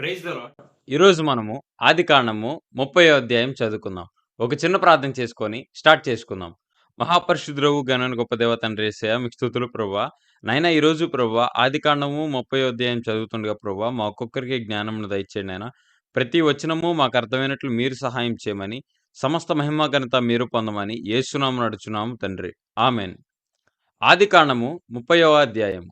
Praise the lord. ఈరోజు మనము ఆదికాండము 30వ అధ్యాయం చదువుకుందాం. ఒక చిన్న ప్రార్థన చేసుకొని స్టార్ట్ చేసుకుందాం. మహాపరిశుద్ధుడవు ఘనమైన గొప్ప దేవ తండ్రి యేసయ్య మీకు స్తుతులు ప్రభువా. నాయనా ఈరోజు ప్రభువా ఆదికాండము 30వ అధ్యాయం చదువుతుండగా ప్రభువా మా ఒక్కొక్కరికి జ్ఞానమును దయచేయండి నాయనా. ప్రతి వచనము మాకు అర్థమైనట్లు మీరు సహాయం చేయమని, సమస్త మహిమ ఘనత మీరు పొందమని యేసునామమున అడుగుచున్నాము తండ్రి. ఆమేన్. ఆదికాండము 30వ అధ్యాయం.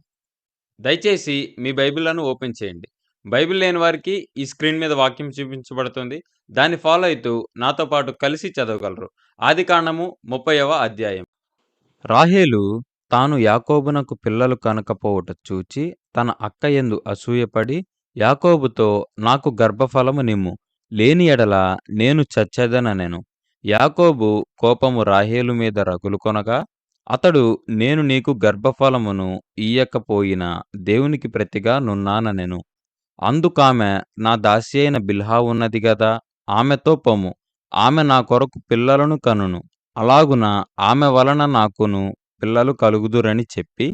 దయచేసి మీ బైబిల్‌లను ఓపెన్ చేయండి. బైబిల్ లేని వారికి ఈ స్క్రీన్ మీద వాక్యం చూపించబడుతుంది. దాన్ని ఫాలో అయితూ నాతో పాటు కలిసి చదవగలరు. ఆదికాండము 30వ అధ్యాయం. రాహేలు తాను యాకోబునకు పిల్లలు కనకపోవుట చూచి తన అక్క యందు అసూయపడి యాకోబుతో నాకు గర్భఫలము నిమ్ము, లేని ఎడల నేను చచ్చెదననెను. యాకోబు కోపము రాహేలు మీద రగులుకొనగా అతడు నేను నీకు గర్భఫలమును ఇయ్యకపోయినా దేవునికి ప్రతిగా నున్నాననెను. అందుకామె నా దాసియైన బిల్హా ఉన్నది గదా, ఆమెతో పొమ్ము, ఆమె నా కొరకు పిల్లలను కనును, అలాగున ఆమె వలన నాకును పిల్లలు కలుగుదురని చెప్పి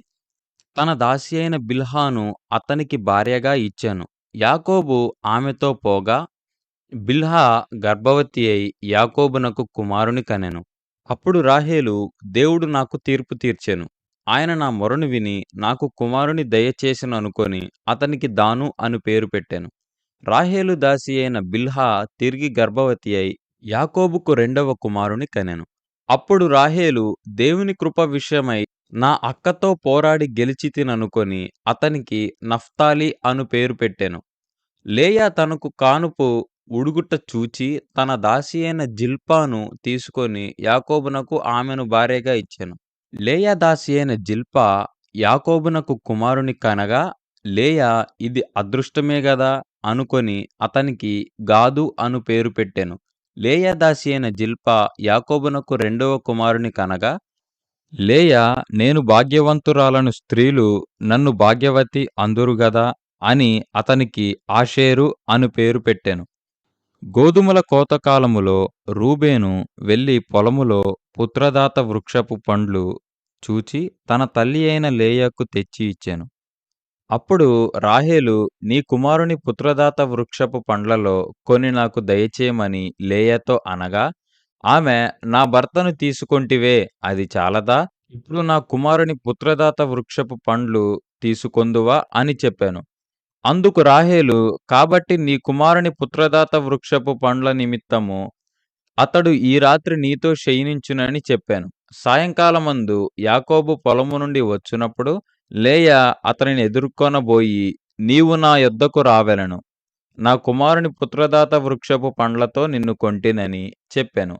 తన దాసియైన బిల్హాను అతనికి భార్యగా ఇచ్చెను. యాకోబు ఆమెతో పోగా బిల్హా గర్భవతి అయి యాకోబునకు కుమారుని కనెను. అప్పుడు రాహేలు దేవుడు నాకు తీర్పు తీర్చెను, ఆయన నా మొరను విని నాకు కుమారుని దయచేసెననుకొని అతనికి దాను అను పేరు పెట్టెను. రాహేలు దాసి అయిన బిల్హా తిరిగి గర్భవతి అయి యాకోబుకు రెండవ కుమారుని కనెను. అప్పుడు రాహేలు దేవుని కృప విషయమై నా అక్కతో పోరాడి గెలిచితిననుకొని అతనికి నఫ్తాలి అను పేరు పెట్టెను. లేయా తనకు కానుపు ఉడుగుట చూచి తన దాసి అయిన జిల్పాను తీసుకొని యాకోబునకు ఆమెను భార్యగా ఇచ్చెను. లేయా దాసి అయిన జిల్పా యాకోబునకు కుమారుని కనగా లేయా ఇది అదృష్టమే గదా అనుకొని అతనికి గాదు అను పేరు పెట్టెను. లేయా దాసి అయిన జిల్పా యాకోబునకు రెండవ కుమారుని కనగా లేయా నేను భాగ్యవంతురాలను స్త్రీలు నన్ను భాగ్యవతి అందురు గదా అని అతనికి ఆషేరు అను పేరు పెట్టెను. గోధుమల కోతకాలములో రూబేను వెళ్లి పొలములో పుత్రదాత వృక్షపు పండ్లు చూచి తన తల్లి అయిన లేయాకు తెచ్చి ఇచ్చెను. అప్పుడు రాహేలు నీ కుమారుని పుత్రదాత వృక్షపు పండ్లలో కొన్ని నాకు దయచేయమని లేయాతో అనగా ఆమె నా భర్తను తీసుకొంటివే అది చాలదా, ఇప్పుడు నా కుమారుని పుత్రదాత వృక్షపు పండ్లు తీసుకొందువా అని చెప్పాను. అందుకు రాహేలు కాబట్టి నీ కుమారుని పుత్రదాత వృక్షపు పండ్ల నిమిత్తము అతడు ఈ రాత్రి నీతో శయనించునని చెప్పాను. సాయంకాలమందు యాకోబు పొలము నుండి వచ్చినప్పుడు లేయా అతనిని ఎదుర్కొనబోయి నీవు నా యొద్దకు రావెలను, నా కుమారుని పుత్రదాత వృక్షపు పండ్లతో నిన్ను కొంటినని చెప్పెను.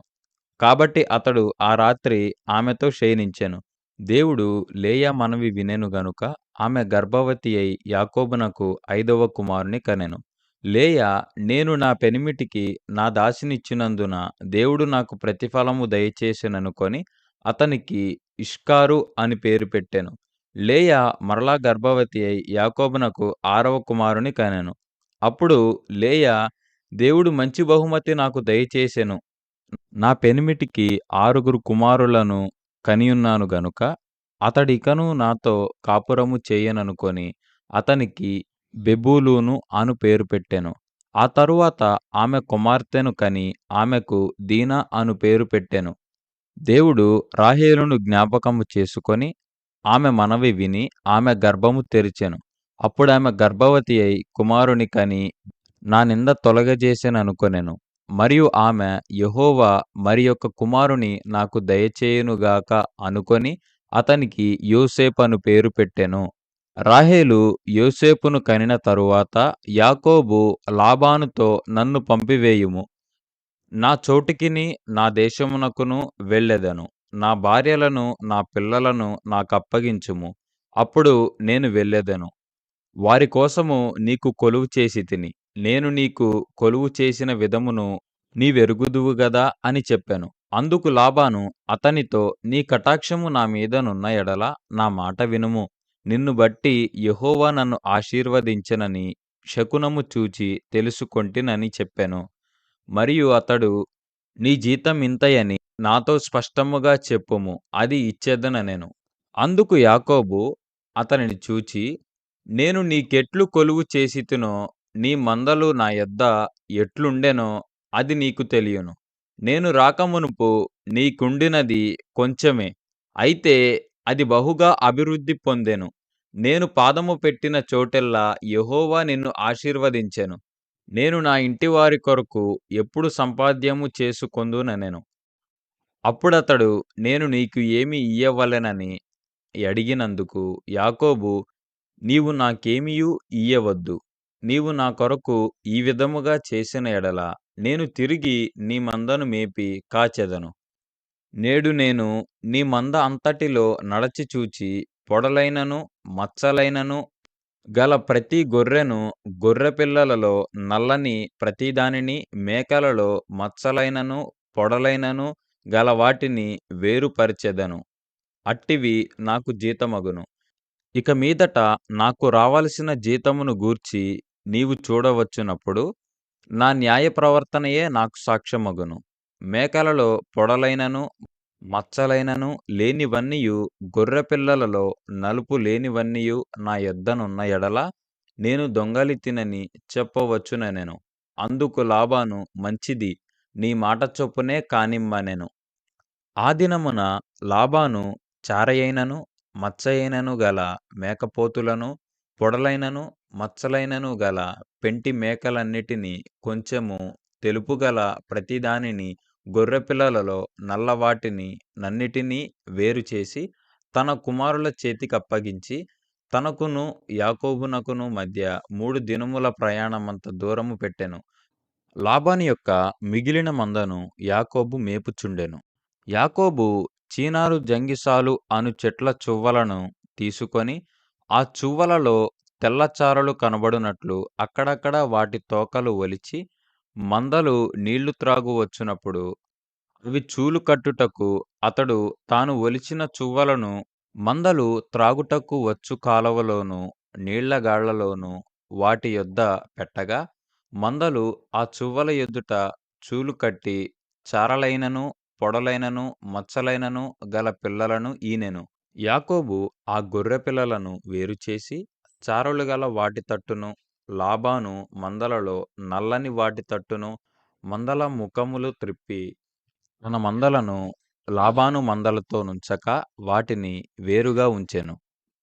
కాబట్టి అతడు ఆ రాత్రి ఆమెతో శయనించెను. దేవుడు లేయా మనవి వినెను గనుక ఆమె గర్భవతి అయి యాకోబునకు 5వ కుమారుని కనెను. లేయా నేను నా పెనిమిటికి నా దాసినిచ్చినందున దేవుడు నాకు ప్రతిఫలము దయచేసెననుకొని అతనికి ఇష్కారు అని పేరు పెట్టెను. లేయా మరలా గర్భవతి అయి యాకోబునకు 6వ కుమారుని కనెను. అప్పుడు లేయా దేవుడు మంచి బహుమతి నాకు దయచేసెను, నా పెనిమిటికి 6 కుమారులను కనియున్నాను గనుక అతడికను నాతో కాపురము చేయననుకొని అతనికి బెబూలూను అను పేరు పెట్టెను. ఆ తరువాత ఆమె కుమార్తెను కని ఆమెకు దీనా అను పేరు పెట్టెను. దేవుడు రాహేలును జ్ఞాపకము చేసుకొని ఆమె మనవి విని ఆమె గర్భము తెరిచెను. అప్పుడామె గర్భవతి అయి కుమారుని కని నా నింద తొలగజేసెననుకొనెను. మరియు ఆమె యెహోవా మరి యొక్క కుమారుని నాకు దయచేయునుగాక అనుకొని అతనికి యోసేపను పేరు పెట్టెను. రాహేలు యోసేపును కనిన తరువాత యాకోబు లాబానుతో నన్ను పంపివేయుము, నా చోటికిని నా దేశమునకును వెళ్ళెదను, నా భార్యలను నా పిల్లలను నాకప్పగించుము, అప్పుడు నేను వెళ్ళెదను, వారి కోసము నీకు కొలువు చేసితిని, నేను నీకు కొలువు చేసిన విధమును నీవెరుగుదువు గదా అని చెప్పెను. అందుకు లాబాను అతనితో నీ కటాక్షము నా మీదనున్న ఎడల నా మాట వినుము, నిన్ను బట్టి యెహోవా నన్ను ఆశీర్వదించెనని శకునము చూచి తెలుసుకొంటినని చెప్పెను. మరియు అతడు నీ జీతం ఇంతయని నాతో స్పష్టముగా చెప్పుము, అది ఇచ్చేదననెను. అందుకు యాకోబు అతనిని చూచి నేను నీకెట్లు కొలువు చేసితినో నీ మందలు నా యొద్ద ఎట్లుండెనో అది నీకు తెలియును. నేను రాకమునుపు నీకుండినది కొంచెమే, అయితే అది బహుగా అభివృద్ధి పొందెను. నేను పాదము పెట్టిన చోటెల్లా యెహోవా నిన్ను ఆశీర్వదించెను. నేను నా ఇంటివారి కొరకు ఎప్పుడు సంపాద్యము చేసుకొందుననెను. అప్పుడతడు నేను నీకు ఏమి ఇయ్యవలెనని అడిగినందుకు యాకోబు, నీవు నాకేమియూ ఇయ్యవద్దు. నీవు నా కొరకు ఈ విధముగా చేసిన ఎడల నేను తిరిగి నీ మందను మేపి కాచెదను. నేడు నేను నీ మంద అంతటిలో నడచి చూచి పొడలైనను మచ్చలైనను గల ప్రతి గొర్రెను, గొర్రెపిల్లలలో నల్లని ప్రతిదానిని, మేకలలో మచ్చలైనను పొడలైనను గల వాటిని వేరుపరచెదను. అట్టివి నాకు జీతమగును. ఇక మీదట నాకు రావలసిన జీతమును గూర్చి నీవు చూడవచ్చునప్పుడు నా న్యాయ ప్రవర్తనయే నాకు సాక్ష్యమగును. మేకలలో పొడలైనను మచ్చలైనను లేనివన్నియు, గొర్రెపిల్లలలో నలుపు లేనివన్నియు నా యొద్దనున్న ఎడల నేను దొంగలితినని చెప్పవచ్చుననెను. అందుకు లాబాను, మంచిది, నీ మాట చొప్పునే కానిమ్మనెను. ఆ దినమున లాబాను చారయైనను మచ్చయైనను గల మేకపోతులను, పొడలైనను మచ్చలైనను గల పెంటి మేకలన్నిటినీ, కొంచెము తెలుపుగల ప్రతిదానిని, గొర్రెపిల్లలలో నల్లవాటిని నన్నిటినీ వేరుచేసి తన కుమారుల చేతికప్పగించి, తనకును యాకోబునకును మధ్య 3 దినముల ప్రయాణమంత దూరము పెట్టెను. లాబాను యొక్క మిగిలిన మందను యాకోబు మేపుచుండెను. యాకోబు చీనారు జంగిసాలు అను చెట్ల చువ్వలను తీసుకొని ఆ చువ్వలలో తెల్లచారలు కనబడునట్లు అక్కడక్కడ వాటి తోకలు ఒలిచి, మందలు నీళ్లు త్రాగు వచ్చినప్పుడు అవి చూలు కట్టుటకు అతడు తాను ఒలిచిన చువ్వలను మందలు త్రాగుటకు వచ్చు కాలవలోను నీళ్లగాళ్లలోను వాటి యొద్ద పెట్టగా, మందలు ఆ చువ్వల ఎదుట చూలు కట్టి చారలైనను పొడలైనను మచ్చలైనను గల పిల్లలను ఈనెను. యాకోబు ఆ గొర్రె పిల్లలను వేరుచేసి చారలు గల వాటి తట్టును, లాబాను మందలలో నల్లని వాటి తట్టును, మందల ముఖములు త్రిప్పి తన మందలను లాబాను మందలతో నుంచక వాటిని వేరుగా ఉంచెను.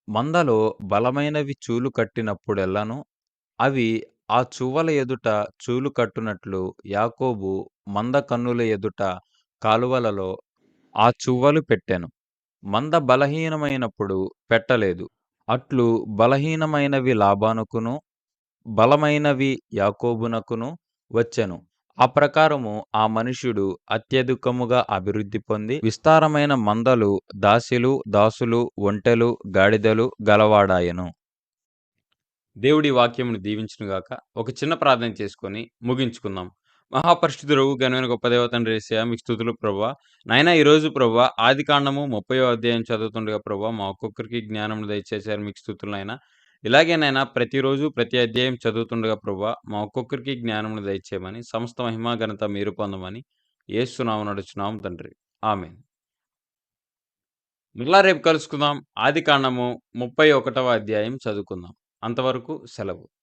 మందలో బలమైనవి చూలు కట్టినప్పుడెల్లను అవి ఆ చువ్వల ఎదుట చూలు కట్టునట్లు యాకోబు మంద కన్నుల ఎదుట కాలువలలో ఆ చువ్వలు పెట్టెను. మంద బలహీనమైనప్పుడు పెట్టలేదు. అట్లు బలహీనమైనవి లాబానుకును, బలమైనవి యాకోబునకును వచ్చెను. ఆ ప్రకారము ఆ మనుష్యుడు అత్యధికముగా అభివృద్ధి పొంది విస్తారమైన మందలు, దాసులు, ఒంటెలు, గాడిదలు గలవాడాయెను. దేవుడి వాక్యమును దీవించునుగాక. ఒక చిన్న ప్రార్థన చేసుకొని ముగించుకుందాం. మహాపరిశుద్ధుడవు ఘనమైన గొప్ప దేవ తండ్రి యేసయ్య, మీకు స్తుతులు ప్రభువా. నాయనా ఈరోజు ప్రభువా ఆదికాండము 30వ అధ్యాయం చదువుతుండగా ప్రభువా మా ఒక్కొక్కరికి జ్ఞానమును దయచేశారు, మీకు స్తుతులు నాయనా. ఇలాగే నాయనా ప్రతిరోజు ప్రతి అధ్యాయం చదువుతుండగా ప్రభువా మా ఒక్కొక్కరికి జ్ఞానమును దయచేయమని, సమస్త మహిమ ఘనత మీరు పొందమని యేసు నామమున నడుచున్నాము తండ్రి. ఆమేన్. మరలా రేపు కలుసుకుందాం. ఆదికాండము 31వ అధ్యాయం చదువుకుందాం. అంతవరకు సెలవు.